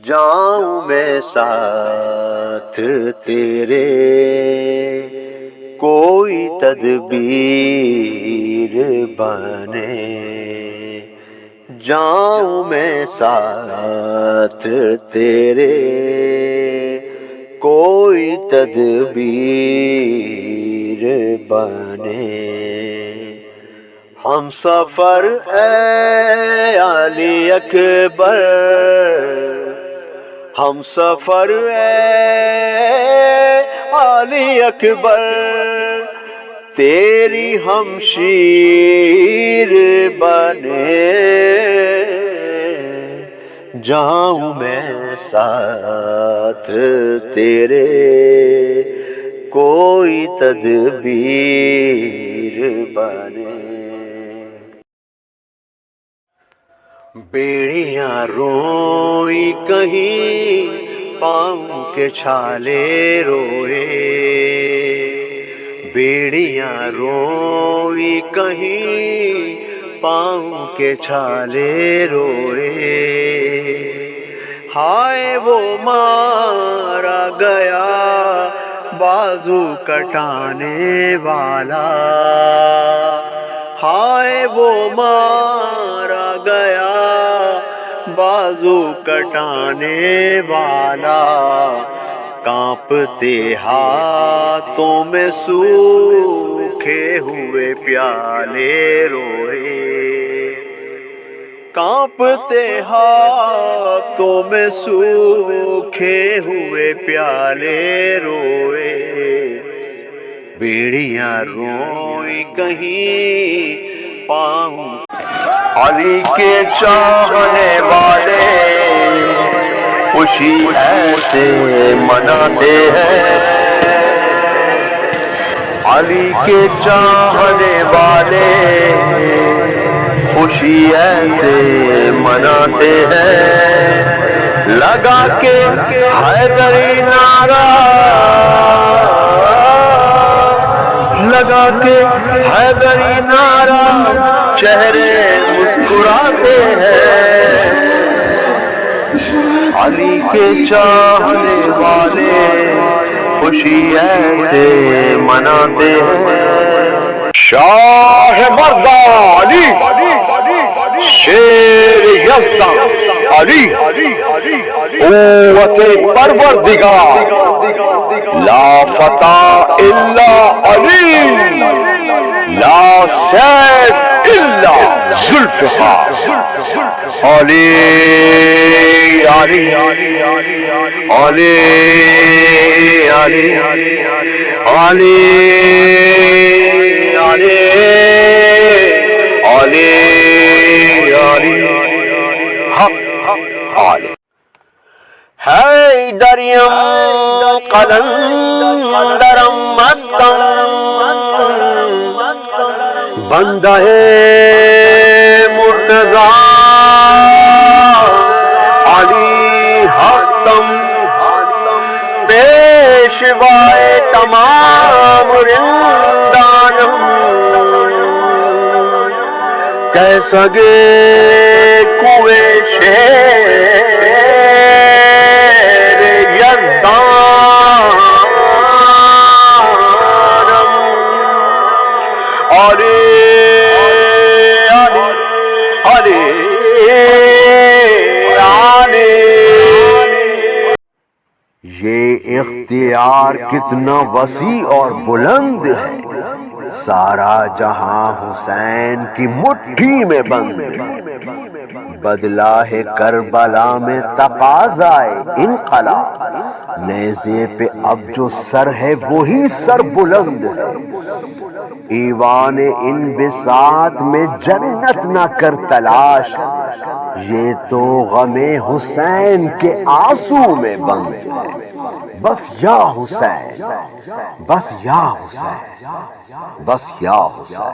جاؤں میں ساتھ تیرے، کوئی تدبیر بنے، جاؤں میں ساتھ تیرے، کوئی تدبیر بنے۔ ہم سفر اے علی اکبر، ہم سفر اے علی اکبر، تیری ہمشیر بنے، جاؤں میں ساتھ تیرے، کوئی تدبیر بنے۔ بیڑیاں روئی کہیں پاؤں کے چھالے روئے، بیڑیاں روئی کہیں پاؤں کے چھالے روئے، ہائے وہ مارا گیا بازو کٹانے والا، ہائے وہ مارا گیا بازو کٹانے والا، کانپتے ہاتھوں میں سوکھے ہوئے پیالے روئے، کانپتے ہاتھوں میں سوکھے ہوئے پیالے روئے، بیڑیاں روئی کہیں پاؤں۔ علی کے چاہنے والے خوشی ایسے مناتے ہیں، علی کے چاہنے والے خوشی ایسے مناتے ہیں، لگا کے حیدری نعرہ، لگا کے حیدری نعرہ، چہرے مسکراتے ہیں، علی کے چاہنے والے خوشی ایسے مناتے ہیں۔ شاہ مردہ علی، شیر یزداں علی، قوت پروردگار، لا فتح الا علی، لا سیف الا ذوالفقار، علی علی علی علی علی علی علی علی حق علی۔ حیدریم قلندرم مستم، بندہ مرتضیٰ علی ہستم، پیشوائے تمام رندانم، کیسا گے کوئے شیر یزدانم، علی علی علی علی۔ یہ اختیار کتنا وسیع اور بلند ہے، سارا جہاں حسین کی مٹھی میں بند، بدلہ ہے کربلا میں تقاضائے انقلاب، نیزے پہ اب جو سر ہے وہی سر بلند ہے، ایوان انبساط میں جنت نہ کر تلاش، یہ تو غم حسین کے آنسو میں بند ہے، بس یا حسین، بس یا حسین، بس یا حسین۔